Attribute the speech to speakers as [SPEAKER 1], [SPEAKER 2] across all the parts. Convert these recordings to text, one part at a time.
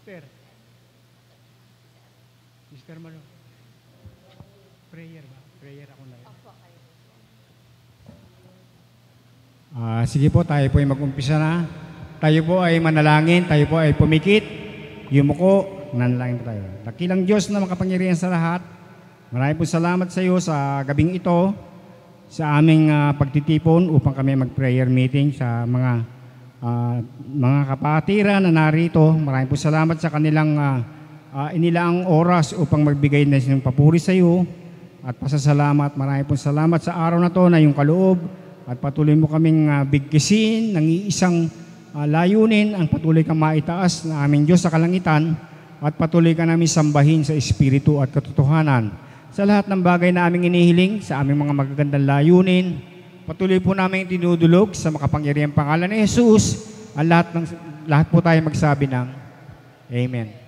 [SPEAKER 1] Sister. Sister Malo. Prayer ba? Prayer ako na rin. Sige po, tayo po ay mag-umpisa na. Tayo po ay manalangin, tayo po ay pumikit, yumuko, nanalangin po tayo. Dakilang Diyos na makapangyarihan sa lahat, maraming po salamat sa iyo sa gabing ito, sa aming pagtitipon upang kami mag-prayer meeting sa mga kapatiran na narito. Maraming po salamat sa kanilang inilaang oras upang magbigay na silang papuri sa iyo at pasasalamat. Maraming po salamat sa araw na to na yung kaloob at patuloy mo kaming bigkisin ng iisang layunin, ang patuloy kang maitaas na aming Diyos sa kalangitan at patuloy ka namin sambahin sa Espiritu at katotohanan. Sa lahat ng bagay na aming inihiling, sa aming mga magagandang layunin, patuloy po namin tinudulog sa makapangyarihang pangalan ni Jesus. Ang lahat po tayo magsabi ng Amen.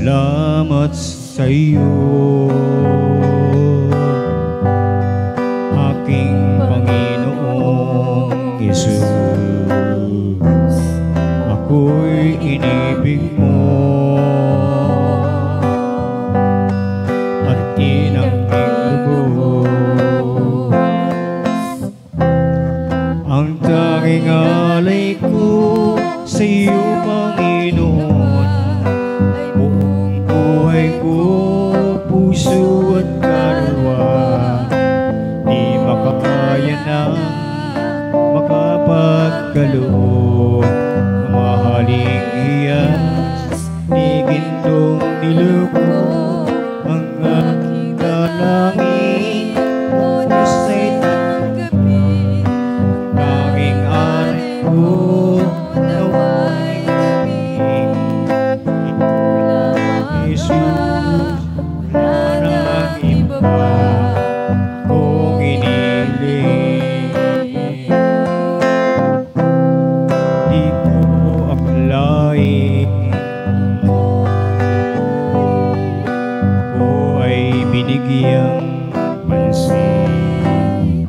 [SPEAKER 1] Salamat sa iyo, aking Panginoong Jesus. Ako'y inibig mo at inangking lubos. Ang tanging alay ko sa iyo, Panginoon, puso at kaluluwa, di makakaya na makapagkaloob. Mahaling hiyas, di gintong niluko, ang aking dalangin, o Diyos ay tanggapin. Tanging alay ko, nawa'y gawin. Ito lamang Jesus, kung iniling. Di ko akalain ako ay binigyang pansin.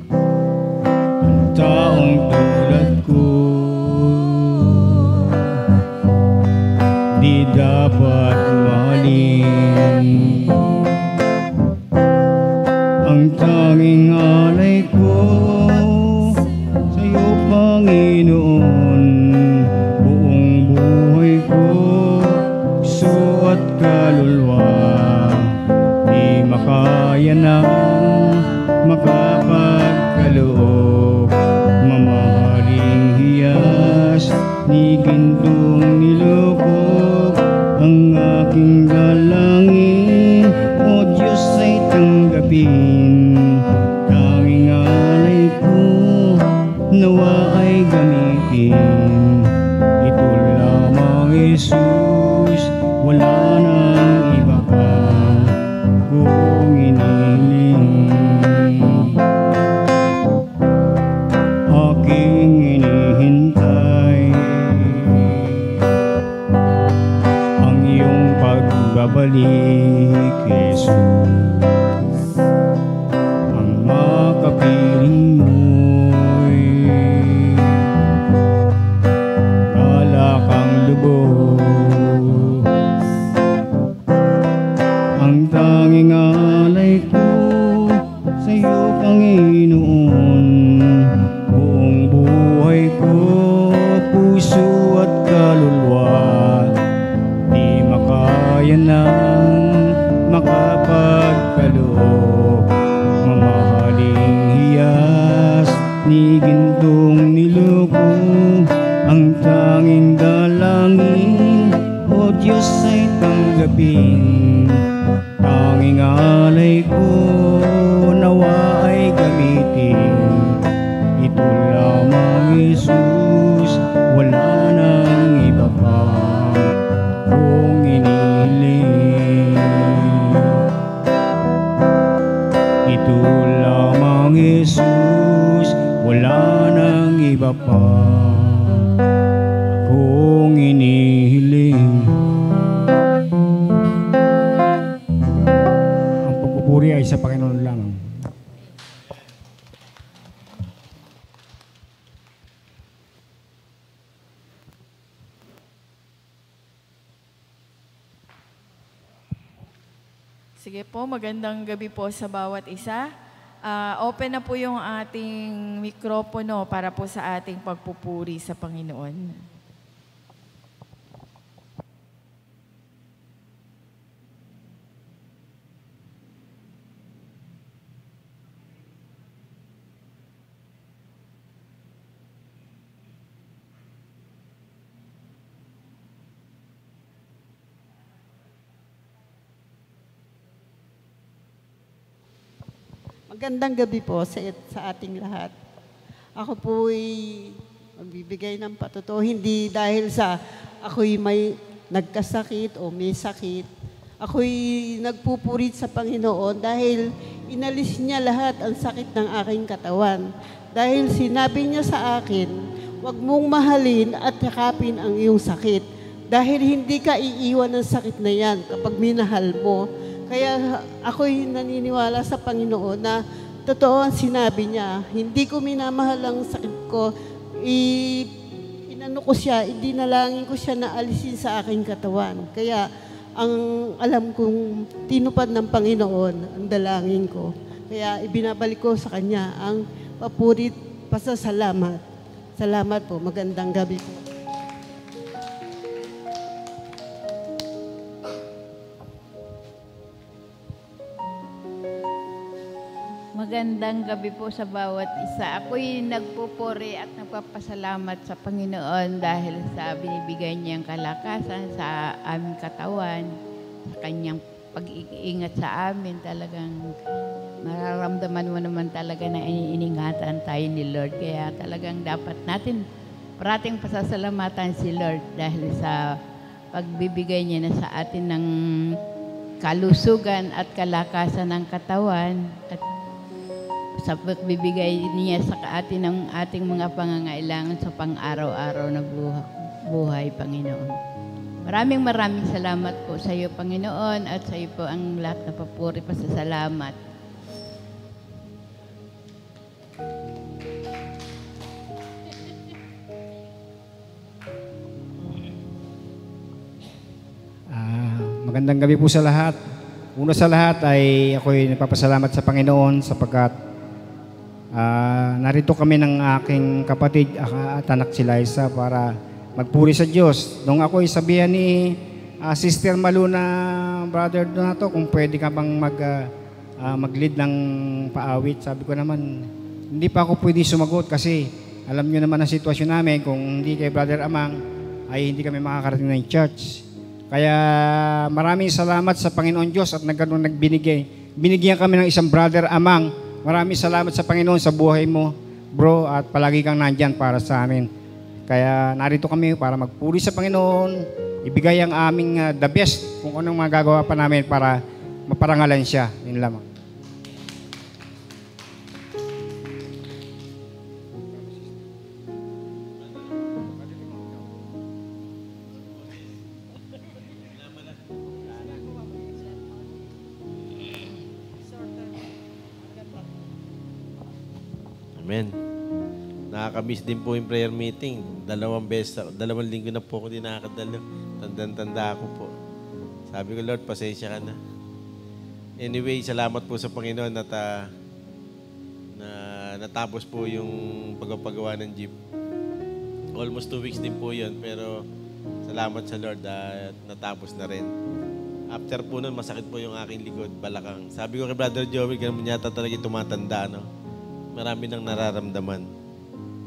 [SPEAKER 1] Ang taong tulad ko di dapat mahalin. Ang tanging alay ko sa iyo, Panginoon, buong buhay ko, puso at kaluluwa, di makaya na makapagkaloob. Mamahaling hiyas, ni gintong nilukog, ang aking dalangin, o Diyos ay tanggapin. Tanging alay ko, nawa ay gamitin. Ito lamang, Jesus, wala nang iba pa kung inihiling. Aking inihintay ang iyong pagbabalik, Jesus. Ang makapiling mo'y galak ang lubos. Ang tanging alay ko sa iyo, Panginoon, buong buhay ko, puso at kaluluwa, di makaya nang makapagkaloob. Mamahaling hiyas, ni gintong niluko, ang tanging dalangin, o Diyos ay tanggapin. Tanging alay ko, nawa ay gamitin. Ito lamang, Jesus, wala nang iba pa kung inihiling. Ito lamang, Jesus, wala nang iba pa kung inihiling.
[SPEAKER 2] Sige po, magandang gabi po sa bawat isa. Open na po yung ating mikropono para po sa ating pagpupuri sa Panginoon.
[SPEAKER 3] Magandang gabi po sa ating lahat. Ako po'y magbibigay ng patotoo, hindi dahil sa ako'y may nagkasakit o may sakit. Ako'y nagpupurit sa Panginoon dahil inalis niya lahat ang sakit ng aking katawan. Dahil sinabi niya sa akin, huwag mong mahalin at yakapin ang iyong sakit. Dahil hindi ka iiwan ng sakit na yan kapag minahal mo. Kaya ako'y naniniwala sa Panginoon na totoo ang sinabi niya. Hindi ko minamahal ang sakit ko. Inano ko siya, idinalangin ko siya na alisin sa aking katawan. Kaya ang alam kong tinupad ng Panginoon ang dalangin ko. Kaya ibinabalik ko sa Kanya ang papurit, pasasalamat. Salamat po. Magandang gabi po.
[SPEAKER 4] Magandang gabi po sa bawat isa. Ako'y nagpupuri at nagpapasalamat sa Panginoon dahil sa binibigay niyang kalakasan sa aming katawan, sa kanyang pag-iingat sa amin. Talagang mararamdaman mo naman talaga na iniingatan tayo ni Lord. Kaya talagang dapat natin parating pasasalamatan si Lord dahil sa pagbibigay niya na sa atin ng kalusugan at kalakasan ng katawan at sa pagbibigay niya sa atin ng ating mga pangangailangan sa pang-araw-araw na buhay, Panginoon. Maraming salamat po sa iyo, Panginoon, at sa iyo po ang lahat na papuri, pasasalamat.
[SPEAKER 1] Magandang gabi po sa lahat. Una sa lahat ay ako'y nagpapasalamat sa Panginoon sapagkat narito kami ng aking kapatid at anak si Liza para magpuri sa Diyos. Nung ako'y sabihan ni Sister Malu na, Brother Donato, kung pwede ka bang mag-lead ng paawit, sabi ko naman, hindi pa ako pwede sumagot kasi alam nyo naman ang sitwasyon namin. Kung hindi kay Brother Amang, ay hindi kami makakarating ng church. Kaya maraming salamat sa Panginoon Diyos at binigyan kami ng isang Brother Amang. Maraming salamat sa Panginoon sa buhay mo, bro, at palagi kang nandyan para sa amin. Kaya narito kami para magpuri sa Panginoon, ibigay ang aming the best kung anong magagawa pa namin para maparangalan siya. Yun lamang.
[SPEAKER 5] Amen. Nakaka-miss din po yung prayer meeting. 2 linggo na po ako din nakakadalo. Tandang-tanda ako po. Sabi ko, Lord, pasensya ka na. Anyway, salamat po sa Panginoon at na natapos po yung pagpagawa ng jeep. Almost 2 weeks din po yun, pero salamat sa Lord at natapos na rin. After po nun, masakit po yung aking likod, balakang. Sabi ko kay Brother Joey, ganun yata talaga tumatanda, no? Marami nang nararamdaman.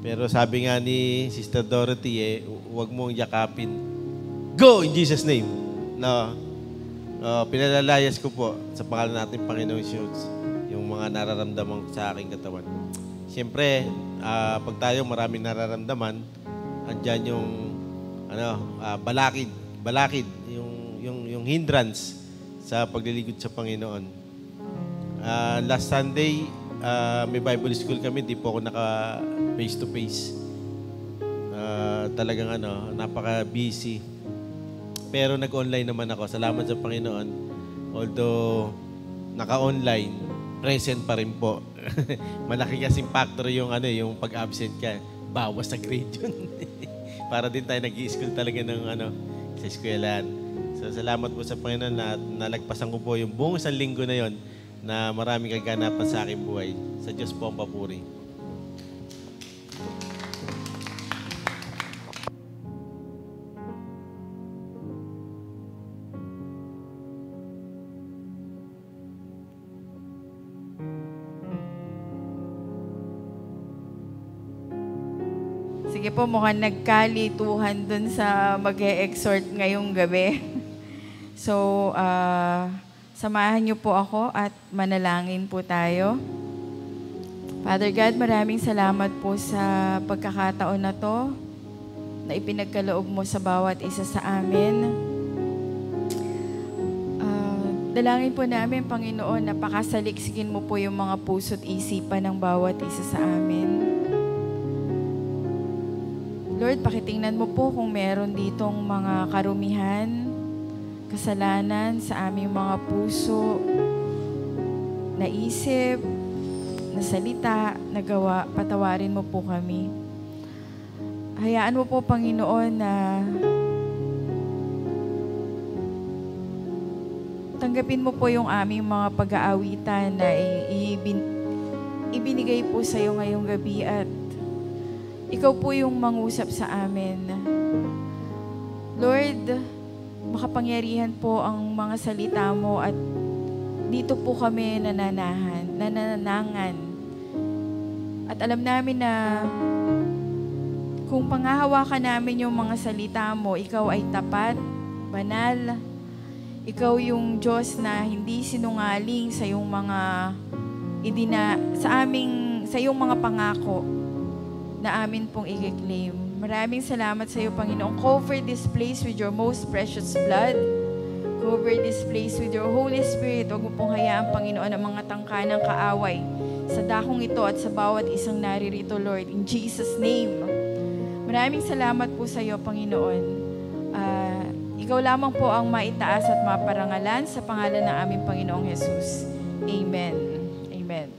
[SPEAKER 5] Pero sabi nga ni Sister Dorothy, huwag mong yakapin. Go in Jesus' name. No. Pinalalayas ko po sa pangalan natin Panginoong Diyos yung mga nararamdaman sa aking katawan. Siyempre, pag tayo maraming nararamdaman, andyan yung balakid, yung hindrance sa paglilingkod sa Panginoon. Last Sunday, may Bible school kami, di po ako naka face-to-face. Talagang napaka-busy. Pero nag-online naman ako. Salamat sa Panginoon. Although naka-online, present pa rin po. Malaki kasing factor yung pag-absent ka. Bawas sa grade yun. Para din tayo nag-i-school talaga ng sa eskwelahan. So, salamat po sa Panginoon na nalagpasan ko po yung buong isang linggo na yon na maraming kaganapan sa aking buhay. Sa Diyos po ang papuri.
[SPEAKER 2] Sige po, mukhang nagkalituhan dun sa mag-e-exhort ngayong gabi. So, samahan niyo po ako at manalangin po tayo. Father God, maraming salamat po sa pagkakataon na to na ipinagkaloob mo sa bawat isa sa amin. Dalangin po namin, Panginoon, na pakasaliksikin mo po yung mga puso't isipan ng bawat isa sa amin. Lord, pakitingnan mo po kung meron ditong mga karumihan, kasalanan sa aming mga puso, na isip, na salita, na gawa, patawarin mo po kami. Hayaan mo po, Panginoon, na tanggapin mo po yung aming mga pag-aawitan na ibinigay po sa iyo ngayong gabi at ikaw po yung mangusap sa amin. Lord, makapangyarihan po ang mga salita mo at dito po kami nananangan. At alam namin na kung panghahawakan namin yung mga salita mo, ikaw ay tapat, banal. Ikaw yung Diyos na hindi sinungaling sa iyong mga sa iyong mga pangako na amin pong i-claim. Maraming salamat sa iyo, Panginoon. Cover this place with your most precious blood. Cover this place with your Holy Spirit. Huwag mo pong hayaan, Panginoon, ang mga tangkanang kaaway sa dakong ito at sa bawat isang naririto, Lord. In Jesus' name. Maraming salamat po sa iyo, Panginoon. Ikaw lamang po ang maitaas at maparangalan sa pangalan ng aming Panginoong Jesus. Amen. Amen.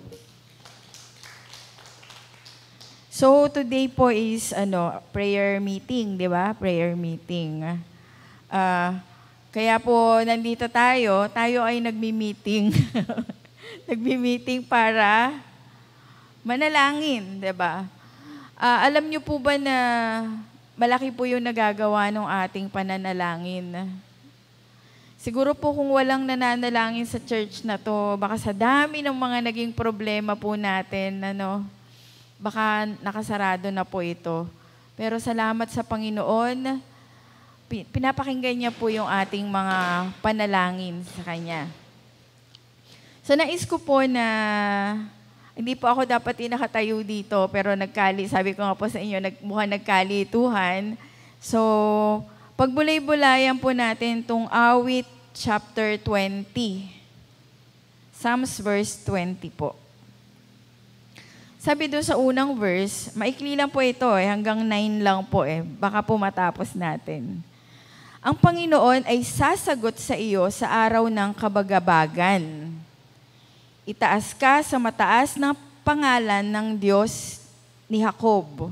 [SPEAKER 2] So, today po is prayer meeting, di ba? Prayer meeting. Kaya po, nandito tayo ay nagmi-meeting. Nagmi-meeting para manalangin, di ba? Alam niyo po ba na malaki po yung nagagawa ng ating pananalangin? Siguro po kung walang nananalangin sa church na to, baka sa dami ng mga naging problema po natin, baka nakasarado na po ito. Pero salamat sa Panginoon, pinapakinggan niya po yung ating mga panalangin sa Kanya. So nais ko po na, hindi po ako dapat nakatayo dito, pero sabi ko nga po sa inyo, mukhang nagkalituhan. So, pagbulay-bulayan po natin itong Awit chapter 20. Psalms verse 20 po. Sabi doon sa unang verse, maikli lang po ito hanggang 9 lang po baka po matapos natin. Ang Panginoon ay sasagot sa iyo sa araw ng kabagabagan. Itaas ka sa mataas na pangalan ng Diyos ni Jacob.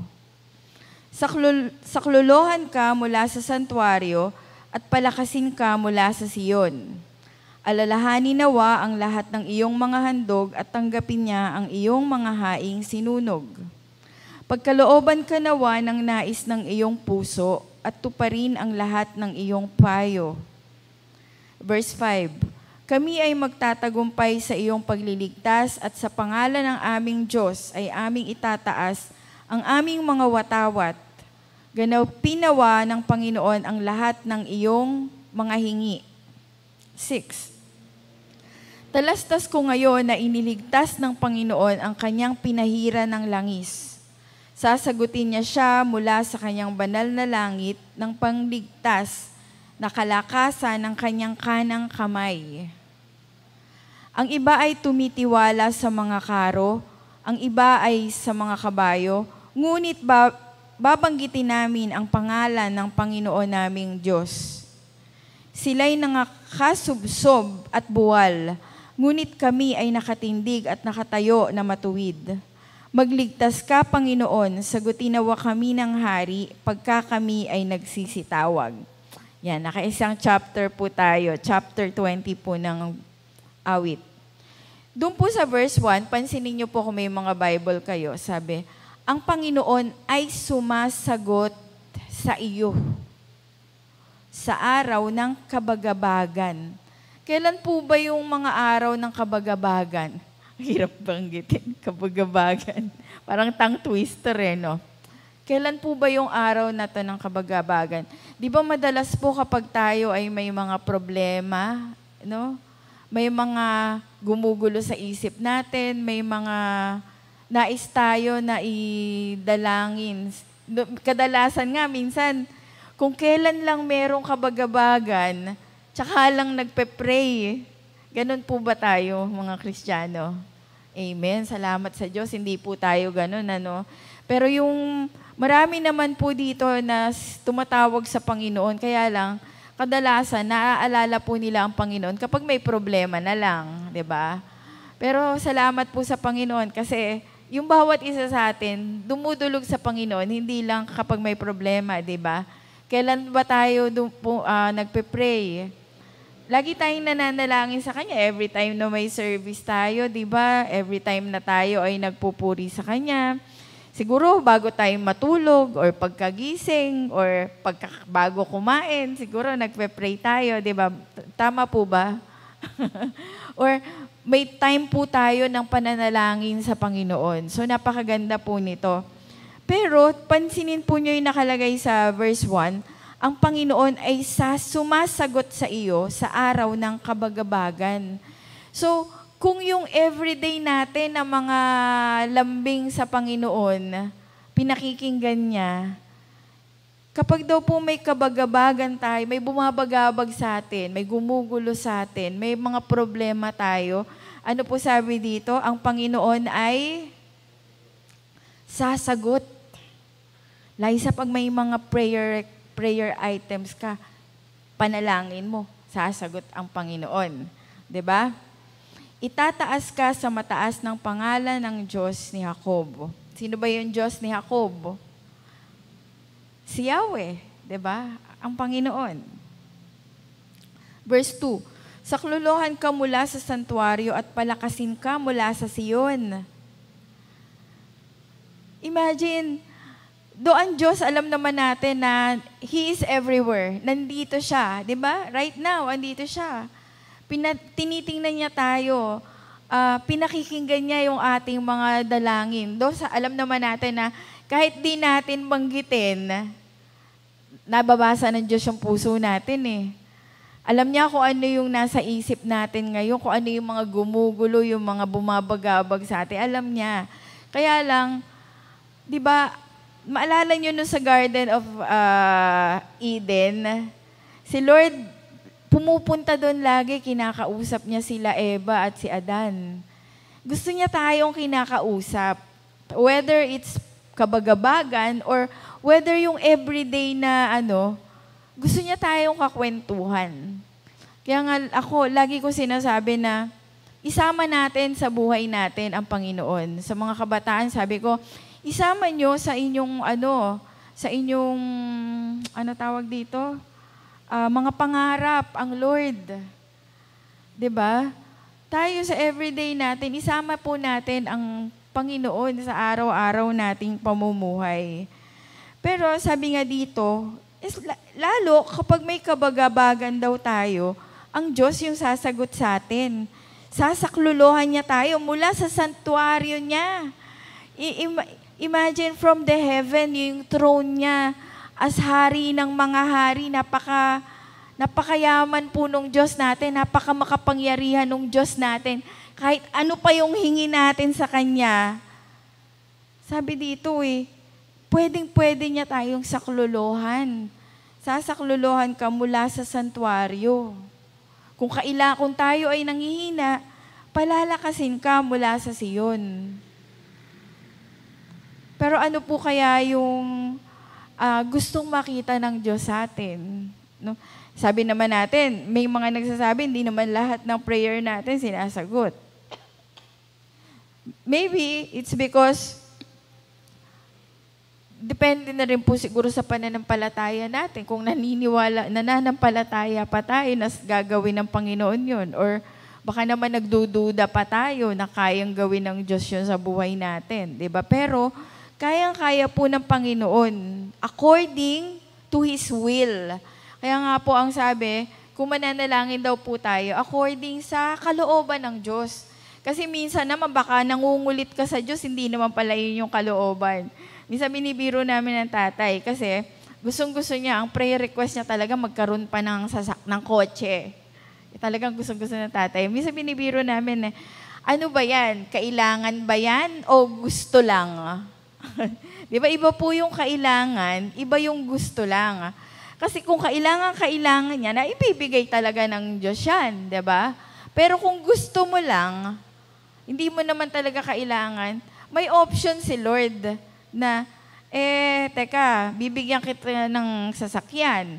[SPEAKER 2] Saklolohan ka mula sa santuaryo at palakasin ka mula sa Siyon. Alalahanin nawa ang lahat ng iyong mga handog at tanggapin niya ang iyong mga haing sinunog. Pagkalooban ka nawa ng nais ng iyong puso at tuparin ang lahat ng iyong payo. Verse 5, kami ay magtatagumpay sa iyong pagliligtas at sa pangalan ng aming Diyos ay aming itataas ang aming mga watawat. Ganapin nawa ng Panginoon ang lahat ng iyong mga hingi. 6. Talastas ko ngayon na iniligtas ng Panginoon ang kanyang pinahira ng langis. Sasagutin niya siya mula sa kanyang banal na langit ng pangligtas na kalakasan ng kanyang kanang kamay. Ang iba ay tumitiwala sa mga karo, ang iba ay sa mga kabayo, ngunit babanggitin namin ang pangalan ng Panginoon naming Diyos. Sila'y nangakasubsob at buwal, ngunit kami ay nakatindig at nakatayo na matuwid. Magligtas ka, Panginoon, sagutin nawa kami ng hari pagka kami ay nagsisitawag. Yan, nakaisang chapter po tayo. Chapter 20 po ng awit. Doon po sa verse 1, pansinin niyo po kung may mga Bible kayo, sabi, ang Panginoon ay sumasagot sa iyo sa araw ng kabagabagan. Kailan po ba yung mga araw ng kabagabagan? Hirap banggitin, kabagabagan. Parang tongue twister no? Kailan po ba yung araw na to ng kabagabagan? Di ba madalas po kapag tayo ay may mga problema, no? May mga gumugulo sa isip natin, may mga nais tayo na idalangin. Kadalasan nga, minsan, kung kailan lang merong kabagabagan, tsaka lang nagpe-pray. Ganun po ba tayo, mga Kristiyano? Amen. Salamat sa Diyos. Hindi po tayo ganun, ano? Pero yung marami naman po dito na tumatawag sa Panginoon, kaya lang, kadalasan, naaalala po nila ang Panginoon kapag may problema na lang, di ba? Pero salamat po sa Panginoon kasi yung bawat isa sa atin, dumudulog sa Panginoon, hindi lang kapag may problema, di ba? Kailan ba tayo nagpe-pray? Lagi tayong nananalangin sa Kanya. Every time na may service tayo, di ba? Every time na tayo ay nagpupuri sa Kanya. Siguro bago tayo matulog or pagkagising or bago kumain, siguro nagpe-pray tayo, di ba? Tama po ba? Or may time po tayo ng pananalangin sa Panginoon. So napakaganda po nito. Pero pansinin po nyo yung nakalagay sa verse 1, ang Panginoon ay sumasagot sa iyo sa araw ng kabagabagan. So, kung yung everyday natin na mga lambing sa Panginoon, pinakikinggan niya, kapag daw po may kabagabagan tayo, may bumabagabag sa atin, may gumugulo sa atin, may mga problema tayo, ano po sabi dito? Ang Panginoon ay sasagot. Liza, pag may mga prayer items ka, panalangin mo, sasagot ang Panginoon. 'Di ba? Itataas ka sa mataas ng pangalan ng Diyos ni Jacob. Sino ba yung Diyos ni Jacob? Si Yahweh, 'di ba? Ang Panginoon. Verse 2, saklolohan ka mula sa santuario at palakasin ka mula sa Siyon. Imagine, doon Diyos, alam naman natin na He is everywhere. Nandito siya, 'di ba? Right now, andito siya. Tinitingnan niya tayo, pinakikinggan niya yung ating mga dalangin. Alam naman natin na kahit di natin banggitin, nababasa ng Diyos yung puso natin eh. Alam niya kung ano yung nasa isip natin ngayon, kung ano yung mga gumugulo, yung mga bumabagabag sa atin. Alam niya. Kaya lang, di ba, maalala niyo no sa Garden of Eden, si Lord, pumupunta doon lagi, kinakausap niya sila Eva at si Adan. Gusto niya tayong kinakausap. Whether it's kabagabagan or whether yung everyday na gusto niya tayong kakwentuhan. Kaya nga ako, lagi ko sinasabi na isama natin sa buhay natin ang Panginoon. Sa mga kabataan, sabi ko, isama nyo sa inyong tawag dito? Mga pangarap, ang Lord. 'Di ba? Tayo sa everyday natin, isama po natin ang Panginoon sa araw-araw nating pamumuhay. Pero sabi nga dito, lalo kapag may kabagabagan daw tayo, ang Diyos yung sasagot sa atin. Sasaklolohan niya tayo mula sa santuaryo niya. Imagine from the heaven, yung throne niya, as hari ng mga hari, napakayaman po nung Diyos natin, napakamakapangyarihan nung Diyos natin. Kahit ano pa yung hingi natin sa Kanya, sabi dito pwedeng-pwede niya tayong saklolohan. Sasaklolohan ka mula sa santuaryo. Kung tayo ay nanghihina, palalakasin ka mula sa Siyon. Pero ano po kaya yung gustong makita ng Diyos sa atin? No? Sabi naman natin, may mga nagsasabi, hindi naman lahat ng prayer natin sinasagot. Maybe it's because depende na rin po siguro sa pananampalataya natin. Kung nananampalataya pa tayo na gagawin ng Panginoon yun. Or baka naman nagdududa pa tayo na kayang gawin ng Diyos yun sa buhay natin. Diba? Pero kayang-kaya po ng Panginoon according to His will. Kaya nga po ang sabi, kung mananalangin daw po tayo, according sa kalooban ng Diyos. Kasi minsan naman baka nangungulit ka sa Diyos, hindi naman pala yun yung kalooban. Minsan binibiro namin ng tatay kasi gustong-gusto niya, ang prayer request niya talaga magkaroon pa ng kotse. Talagang gustong-gusto ng tatay. Minsan binibiro namin, ano ba yan? Kailangan ba yan o gusto lang? Di ba iba po yung kailangan, iba yung gusto lang. Kasi kung kailangan niya, na ibibigay talaga ng Diyos yan, di ba? Pero kung gusto mo lang, hindi mo naman talaga kailangan, may option si Lord na, teka, bibigyan kita ng sasakyan.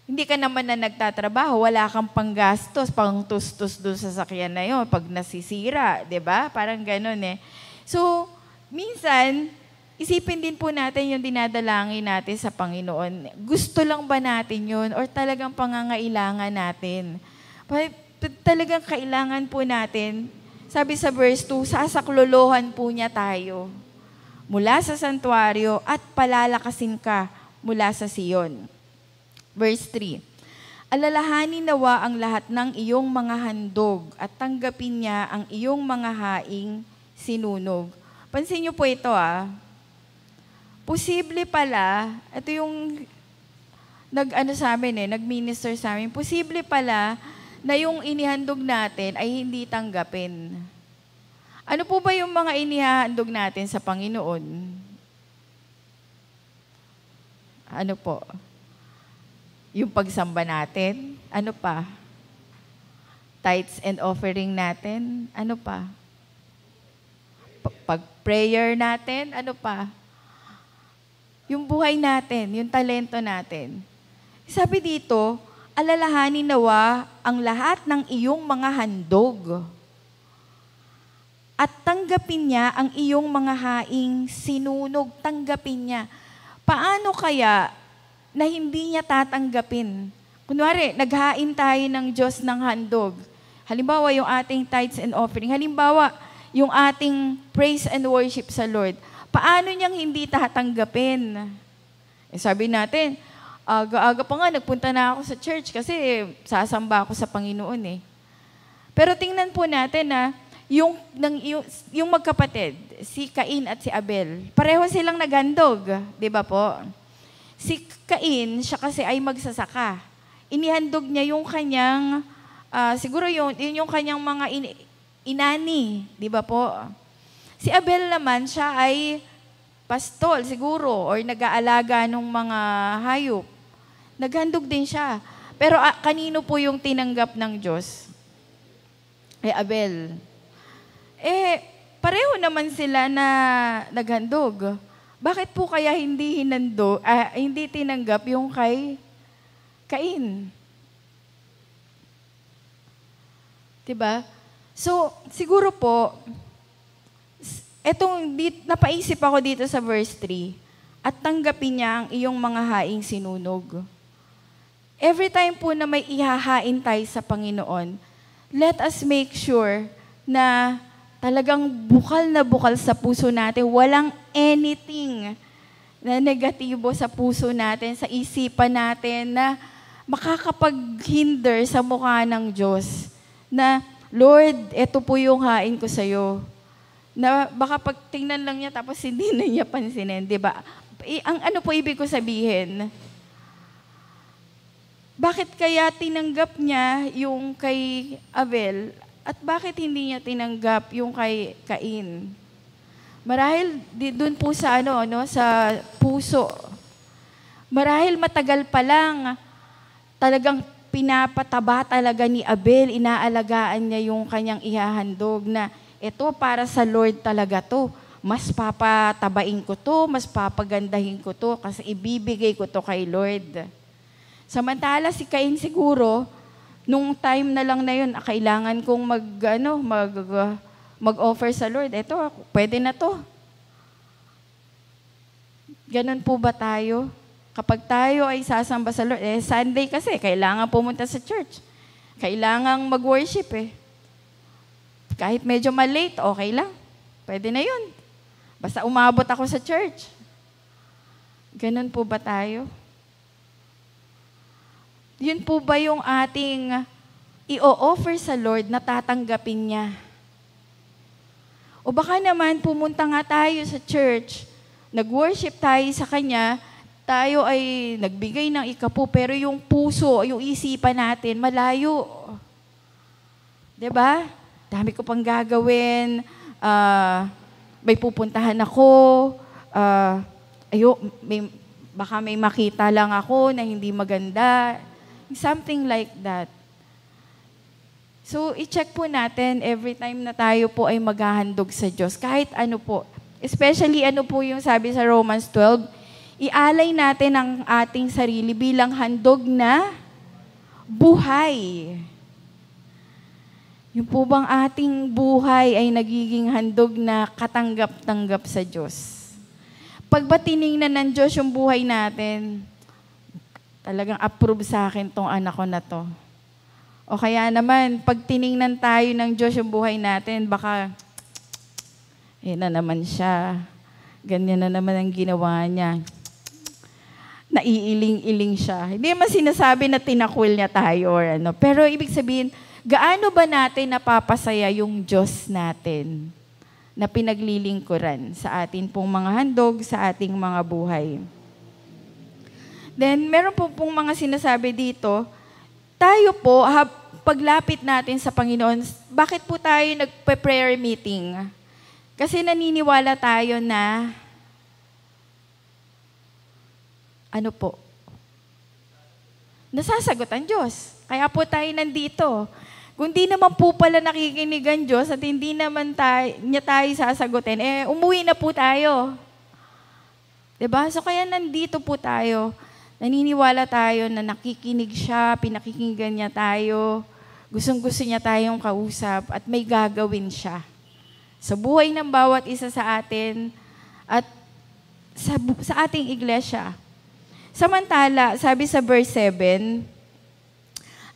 [SPEAKER 2] Hindi ka naman na nagtatrabaho, wala kang panggastos, pang-tustos doon sa sasakyan na yun, pag nasisira, di ba? Parang ganun eh. So, minsan, isipin din po natin yung dinadalangin natin sa Panginoon. Gusto lang ba natin yun or talagang pangangailangan natin? Talagang kailangan po natin, sabi sa verse 2, sasaklolohan po niya tayo mula sa santuario at palalakasin ka mula sa Siyon. Verse 3, alalahanin nawa ang lahat ng iyong mga handog at tanggapin niya ang iyong mga haing sinunog. Pansin niyo po ito posible pala, ito yung nag-minister sa amin, posible pala na yung inihandog natin ay hindi tanggapin. Ano po ba yung mga inihandog natin sa Panginoon? Ano po? Yung pagsamba natin? Ano pa? Tithes and offering natin? Ano pa? Pag-prayer natin? Ano pa? Yung buhay natin, yung talento natin. Sabi dito, alalahanin nawa ang lahat ng iyong mga handog at tanggapin niya ang iyong mga haing sinunog. Tanggapin niya. Paano kaya na hindi niya tatanggapin? Kunwari, naghain tayo ng Diyos ng handog. Halimbawa, yung ating tithes and offering. Halimbawa, yung ating praise and worship sa Lord. Paano niyang hindi tatanggapin? Sabi natin, aga-aga pa nga, nagpunta na ako sa church kasi sasamba ako sa Panginoon eh. Pero tingnan po natin yung magkapatid, si Cain at si Abel, pareho silang naghandog, di ba po? Si Cain, siya kasi ay magsasaka. Inihandog niya yung kanyang, siguro yun yung kanyang mga inani, di ba po? Si Abel naman, siya ay pastol siguro or nag-aalaga ng mga hayop. Naghandog din siya. Pero kanino po yung tinanggap ng Diyos? Abel. Pareho naman sila na naghandog. Bakit po kaya hindi tinanggap yung kay Cain? Diba? So, siguro po, napaisip ako dito sa verse 3, at tanggapin niya ang iyong mga haing sinunog. Every time po na may ihahain tayo sa Panginoon, let us make sure na talagang bukal na bukal sa puso natin. Walang anything na negatibo sa puso natin, sa isipan natin na makakapaghinder sa mukha ng Diyos. Na, Lord, ito po yung hain ko sa'yo. Na baka pag tingnan lang niya tapos hindi na niya pansinin, di ba? Ano po ibig ko sabihin? Bakit kaya tinanggap niya yung kay Abel at bakit hindi niya tinanggap yung kay Cain? Marahil doon po sa sa puso. Marahil matagal pa lang talagang pinapataba talaga ni Abel, inaalagaan niya yung kanyang ihahandog na ito para sa Lord talaga to. Mas papatabain ko to, mas papagandahin ko to kasi ibibigay ko to kay Lord. Samantala si Cain siguro, nung time na lang na yun, kailangan kong mag-offer sa Lord. Ito, pwede na to. Ganon po ba tayo? Kapag tayo ay sasamba sa Lord, Sunday kasi, kailangan pumunta sa church. Kailangan mag-worship Kahit medyo malate, okay lang. Pwede na yun. Basta umabot ako sa church. Ganon po ba tayo? Yun po ba yung ating i-offer sa Lord na tatanggapin niya? O baka naman pumunta nga tayo sa church, nag-worship tayo sa Kanya, tayo ay nagbigay ng ikapu, pero yung puso, yung isipan natin, malayo. 'Di ba? Dami ko pang gagawin, may pupuntahan ako, baka may makita lang ako na hindi maganda. Something like that. So, i-check po natin every time na tayo po ay maghahandog sa Diyos. Kahit ano po. Especially ano po yung sabi sa Romans 12, ialay natin ang ating sarili bilang handog na buhay. Yung po bang ating buhay ay nagiging handog na katanggap-tanggap sa Diyos? Pag ba tiningnan ng Diyos yung buhay natin, talagang approve sa akin tong anak ko na to. O kaya naman, pag tiningnan tayo ng Diyos yung buhay natin, baka, na naman siya. Ganyan na naman ang ginawa niya. Naiiling-iling siya. Hindi naman sinasabi na tinakwil niya tayo or ano. Pero ibig sabihin, gaano ba natin napapasaya yung Diyos natin na pinaglilingkuran sa atin pong mga handog, sa ating mga buhay? Then, meron pong mga sinasabi dito, tayo po, paglapit natin sa Panginoon, bakit po tayo nagpe-prayer meeting? Kasi naniniwala tayo na, ano po? Nasasagot ang Diyos. Kaya po tayo nandito. Kung di naman po pala nakikinig ang Diyos at hindi naman niya tayo sasagutin, umuwi na po tayo. Diba? So kaya nandito po tayo. Naniniwala tayo na nakikinig siya, pinakikinggan niya tayo, gustong-gusto niya tayong kausap at may gagawin siya sa buhay ng bawat isa sa atin at sa ating iglesia. Samantala, sabi sa verse 7,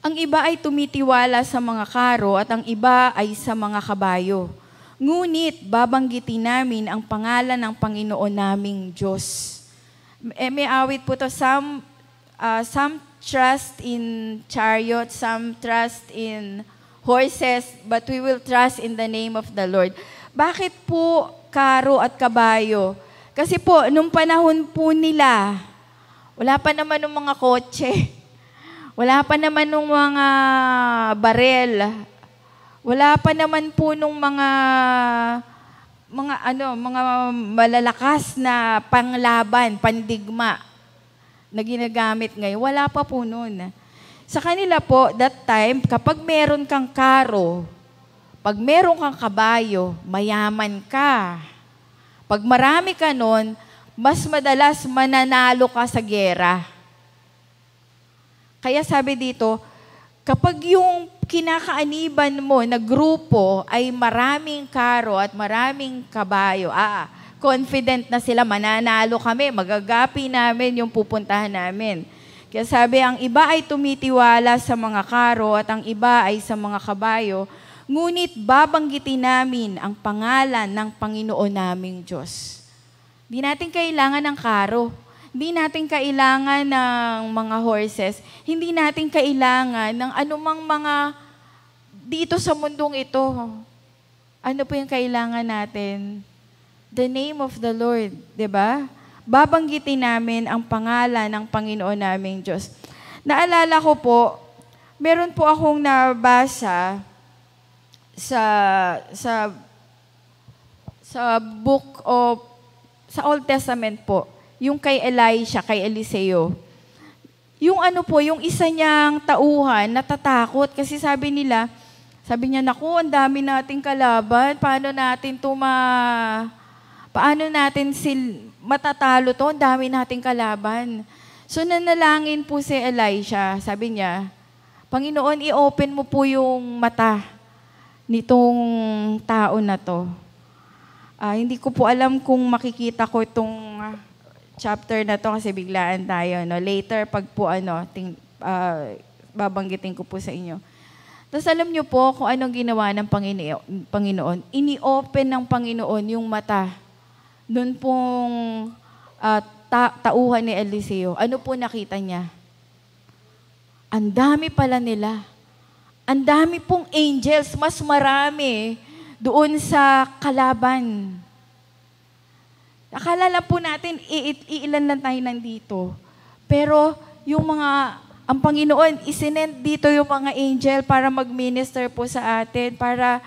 [SPEAKER 2] ang iba ay tumitiwala sa mga karo at ang iba ay sa mga kabayo. Ngunit babanggitin namin ang pangalan ng Panginoon naming Diyos. May awit po to, some trust in chariots, some trust in horses, but we will trust in the name of the Lord. Bakit po karo at kabayo? Kasi po, nung panahon po nila, wala pa naman ng mga kotse, wala pa naman ng mga barel, wala pa naman po nung mga malalakas na panglaban, pandigma na ginagamit ngayon. Wala pa po noon. Sa kanila po, that time, kapag meron kang karo, pag meron kang kabayo, mayaman ka. Pag marami ka noon, mas madalas mananalo ka sa gera. Kaya sabi dito, kapag yung kinakaaniban mo na grupo ay maraming karo at maraming kabayo, confident na sila, mananalo kami, magagapi namin yung pupuntahan namin. Kaya sabi, ang iba ay tumitiwala sa mga karo at ang iba ay sa mga kabayo, ngunit babanggitin namin ang pangalan ng Panginoon naming Diyos. Hindi natin kailangan ng karo. Hindi natin kailangan ng mga horses. Hindi natin kailangan ng anumang mga dito sa mundong ito. Ano po yung kailangan natin? The name of the Lord, 'di ba? Babanggitin namin ang pangalan ng Panginoon naming Diyos. Naalala ko po, meron po akong nabasa sa book of sa Old Testament po. Yung kay Elisha, kay Eliseo. Yung yung isa niyang tauhan, natatakot kasi sabi niya, naku, ang dami nating kalaban, paano natin matatalo to, ang dami nating kalaban. So nanalangin po si Elisha, sabi niya, Panginoon, i-open mo po yung mata nitong tao na to. Hindi ko po alam kung makikita ko itong chapter na to kasi biglaan tayo, no? Later, pag po babanggitin ko po sa inyo. Tapos alam niyo po kung anong ginawa ng Panginoon. Ini-open ng Panginoon yung mata doon pong tauhan ni Eliseo. Ano po nakita niya? Ang dami pala nila. Ang dami pong angels, mas marami doon sa kalaban. Akala lang po natin, iilan lang tayo nandito. Pero ang Panginoon, isinend dito yung mga angel para mag-minister po sa atin, para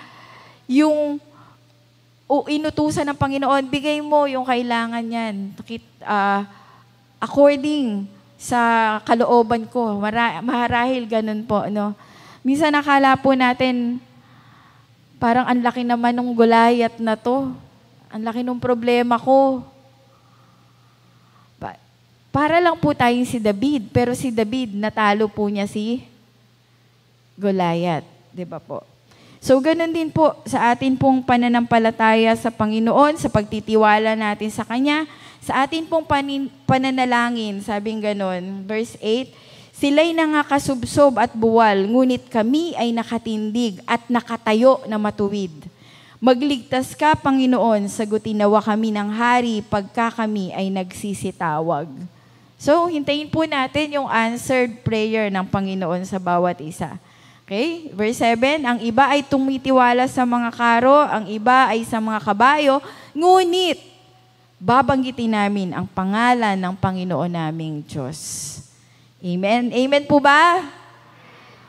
[SPEAKER 2] inutusan ng Panginoon, bigay mo yung kailangan yan. According sa kalooban ko, marahil ganun po. No? Minsan nakala po natin, parang ang laki naman ng Goliath na to. Ang laki ng problema ko. Para lang po tayong si David, pero si David, natalo po niya si Goliath. Diba po? So, ganun din po sa atin pong pananampalataya sa Panginoon, sa pagtitiwala natin sa Kanya, sa atin pong pananalangin, sabing ganun. Verse 8, sila'y nangakasubsob at buwal, ngunit kami ay nakatindig at nakatayo na matuwid. Magligtas ka, Panginoon, sagutin nawa kami ng hari pagka kami ay nagsisitawag. So, hintayin po natin yung answered prayer ng Panginoon sa bawat isa. Okay? Verse 7, ang iba ay tumitiwala sa mga karo, ang iba ay sa mga kabayo, ngunit babanggitin namin ang pangalan ng Panginoon naming Diyos. Amen? Amen po ba?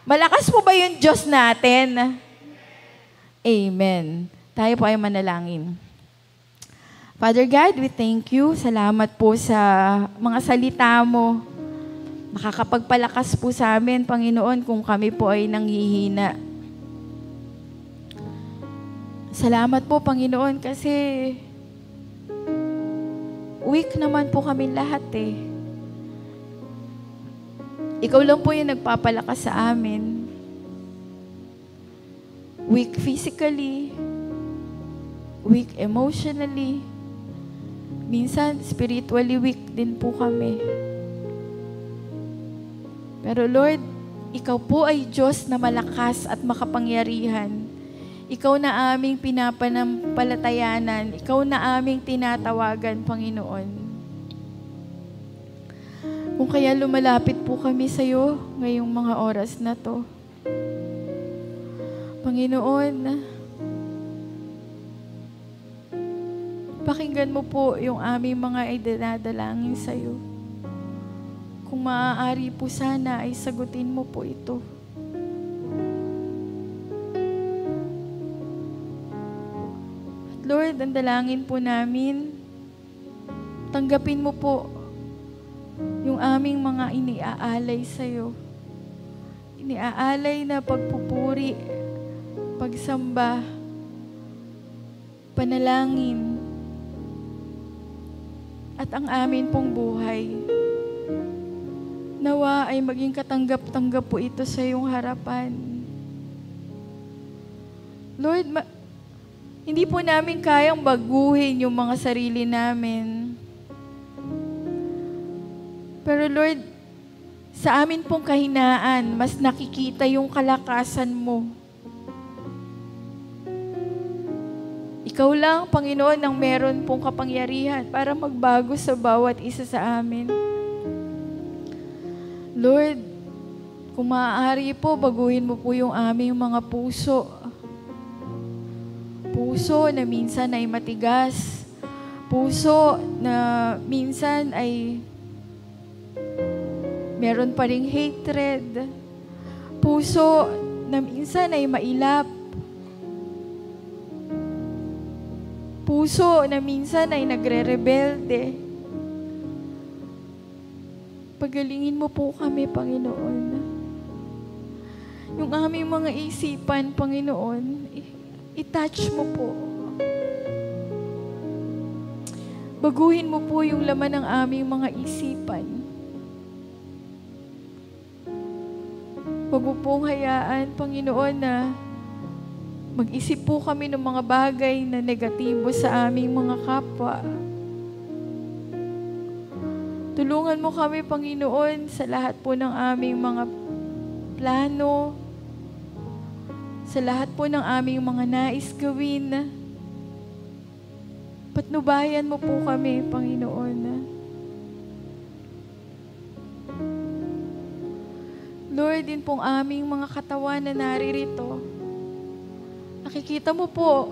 [SPEAKER 2] Malakas po ba yung Diyos natin? Amen. Tayo po ay manalangin. Father God, we thank you. Salamat po sa mga salita mo. Makakapagpalakas po sa amin, Panginoon, kung kami po ay nanghihina. Salamat po, Panginoon, kasi weak naman po kami lahat eh. Ikaw lang po yung nagpapalakas sa amin. Weak physically, weak emotionally, minsan spiritually weak din po kami. Pero Lord, Ikaw po ay Diyos na malakas at makapangyarihan. Ikaw na aming pinapanampalatayanan. Ikaw na aming tinatawagan, Panginoon. Kung kaya lumalapit po kami sa iyo ngayong mga oras na to. Panginoon, pakinggan mo po yung aming mga idinadalangin sa iyo. Kung maaari po sana ay sagutin mo po ito. At Lord, ang dalangin po namin, tanggapin mo po yung aming mga iniaalay sa iyo. Iniaalay na pagpupuri, pagsamba, panalangin, at ang amin pong buhay. Nawa ay maging katanggap-tanggap po ito sa iyong harapan. Lord, hindi po namin kayang baguhin yung mga sarili namin. Pero Lord, sa amin pong kahinaan, mas nakikita yung kalakasan mo. Ikaw lang, Panginoon, ang meron pong kapangyarihan para magbago sa bawat isa sa amin. Lord, kung maaari po, baguhin mo po yung aming mga puso. Puso na minsan ay matigas. Puso na minsan ay meron pa ring hatred. Puso na minsan ay mailap. Puso na minsan ay nagre-rebelde. Pagalingin mo po kami, Panginoon. Yung aming mga isipan, Panginoon, i-touch mo po. Baguhin mo po yung laman ng aming mga isipan. Huwag mo pong hayaan, Panginoon, na mag-isip po kami ng mga bagay na negatibo sa aming mga kapwa. Tulungan mo kami, Panginoon, sa lahat po ng aming mga plano, sa lahat po ng aming mga nais gawin. Patnubayan mo po kami, Panginoon. Lord, din pong aming mga katawan na naririto. Nakikita mo po,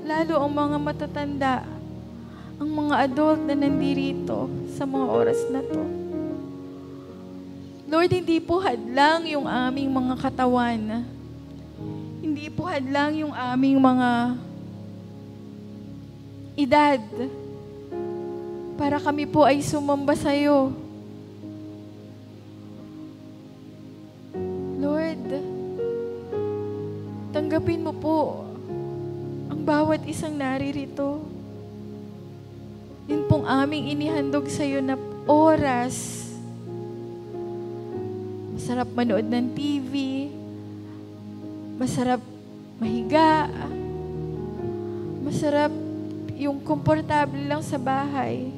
[SPEAKER 2] lalo ang mga matatanda, ang mga adult na nandirito sa mga oras na to. Lord, hindi po hadlang yung aming mga katawan. Hindi po hadlang yung aming mga edad para kami po ay sumamba sa iyo. Lord, tanggapin mo po ang bawat isang naririto. Yun pong aming inihandog sa iyo na oras. Masarap manood ng TV, masarap mahiga, masarap yung komportable lang sa bahay.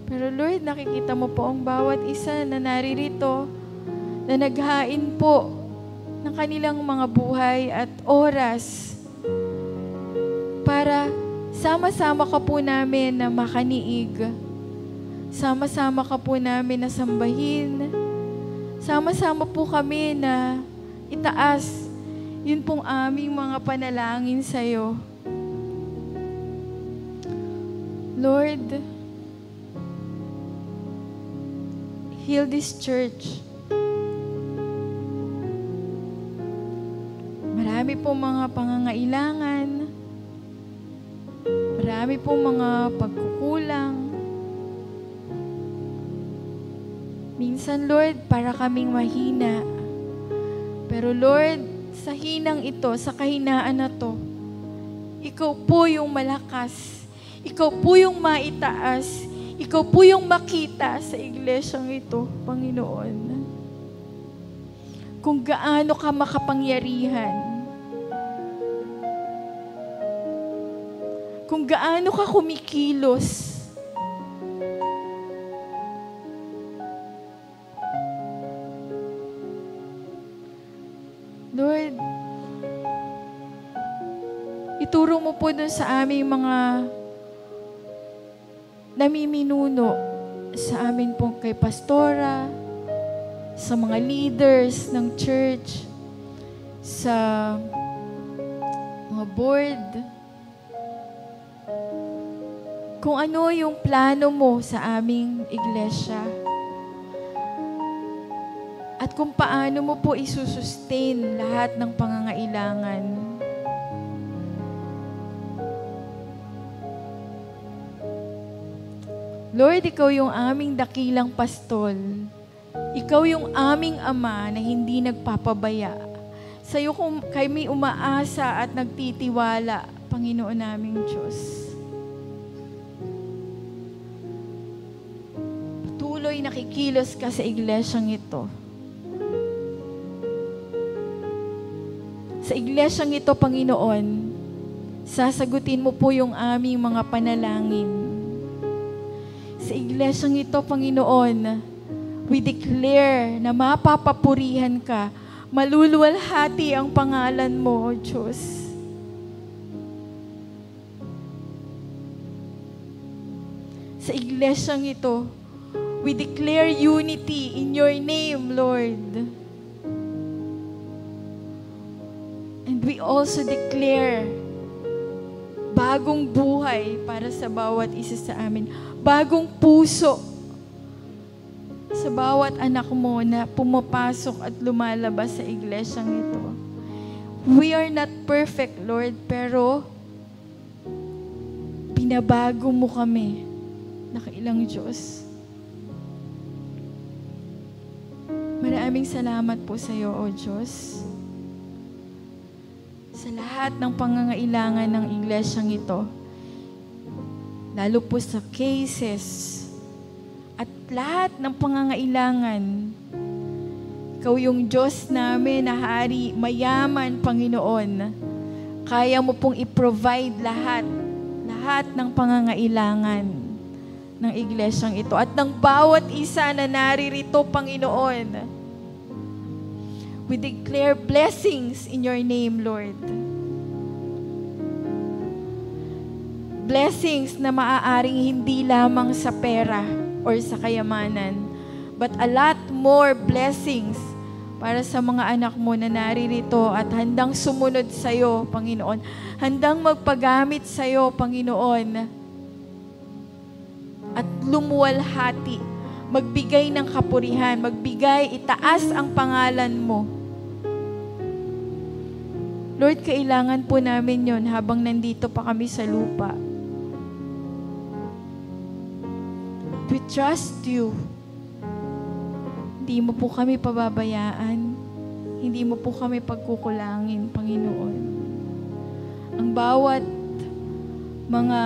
[SPEAKER 2] Pero Lord, nakikita mo po ang bawat isa na naririto, na naghain po ng kanilang mga buhay at oras para sama-sama ka po namin na makaniig. Sama-sama ka po namin na sambahin. Sama-sama po kami na itaas. Yun pong aming mga panalangin sa iyo. Lord, heal this church. Marami pong mga pangangailangan. Marami pong mga pagkukulang. Minsan, Lord, para kaming mahina. Pero Lord, sa hinang ito, sa kahinaan na to, Ikaw po yung malakas. Ikaw po yung maitaas. Ikaw po yung makita sa iglesyang ito, Panginoon. Kung gaano ka makapangyarihan. Kung gaano ka kumikilos. Lord, ituro mo po dun sa aming mga namiminuno, sa amin po kay pastora, sa mga leaders ng church, sa mga board, kung ano yung plano mo sa aming iglesia. At kung paano mo po isusustain lahat ng pangangailangan. Lord, Ikaw yung aming dakilang pastol. Ikaw yung aming Ama na hindi nagpapabaya. Sa iyo kami umaasa at nagtitiwala, Panginoon naming Diyos. Patuloy nakikilos ka sa iglesyang ito. Sa iglesyang ito, Panginoon, sasagutin mo po yung aming mga panalangin. Sa iglesyang ito, Panginoon, we declare na mapapapurihan ka, maluluwalhati ang pangalan mo, O Diyos. Sa iglesyang ito, we declare unity in your name, Lord. And we also declare bagong buhay para sa bawat isa sa amin. Bagong puso sa bawat anak mo na pumapasok at lumalabas sa iglesyang ito. We are not perfect, Lord, pero pinabago mo kami, nakailang Diyos. Maraming salamat po sa iyo, O Diyos. Sa lahat ng pangangailangan ng iglesyang ito, lalo po sa cases at lahat ng pangangailangan, Ikaw yung Diyos namin na hari, mayaman, Panginoon. Kaya mo pong i-provide lahat ng pangangailangan ng iglesyang ito at ng bawat isa na naririto, Panginoon. We declare blessings in your name, Lord. Blessings na maaaring hindi lamang sa pera or sa kayamanan, but a lot more blessings para sa mga anak mo na naririto at handang sumunod sa iyo, Panginoon. Handang magpagamit sa iyo, Panginoon. At lumuwalhati, magbigay ng kapurihan, itaas ang pangalan mo. Lord, kailangan po namin yon habang nandito pa kami sa lupa. We trust you. Hindi mo po kami pababayaan. Hindi mo po kami pagkukulangin, Panginoon. Ang bawat mga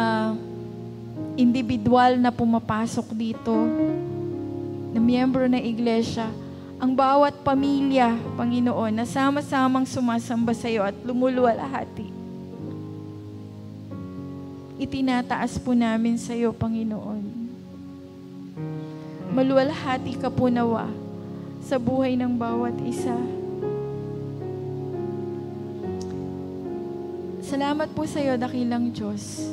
[SPEAKER 2] individual na pumapasok dito, na miyembro ng iglesia, ang bawat pamilya, Panginoon, na sama-samang sumasamba sa iyo at lumuluwalhati. Itinataas po namin sa iyo, Panginoon. Maluwalhati ka po nawa sa buhay ng bawat isa. Salamat po sa iyo, dakilang Diyos.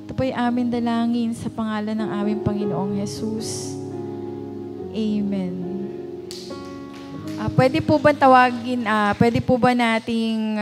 [SPEAKER 2] Ito po'y amin dalangin sa pangalan ng aming Panginoong Jesus. Amen. Pwede po ba nating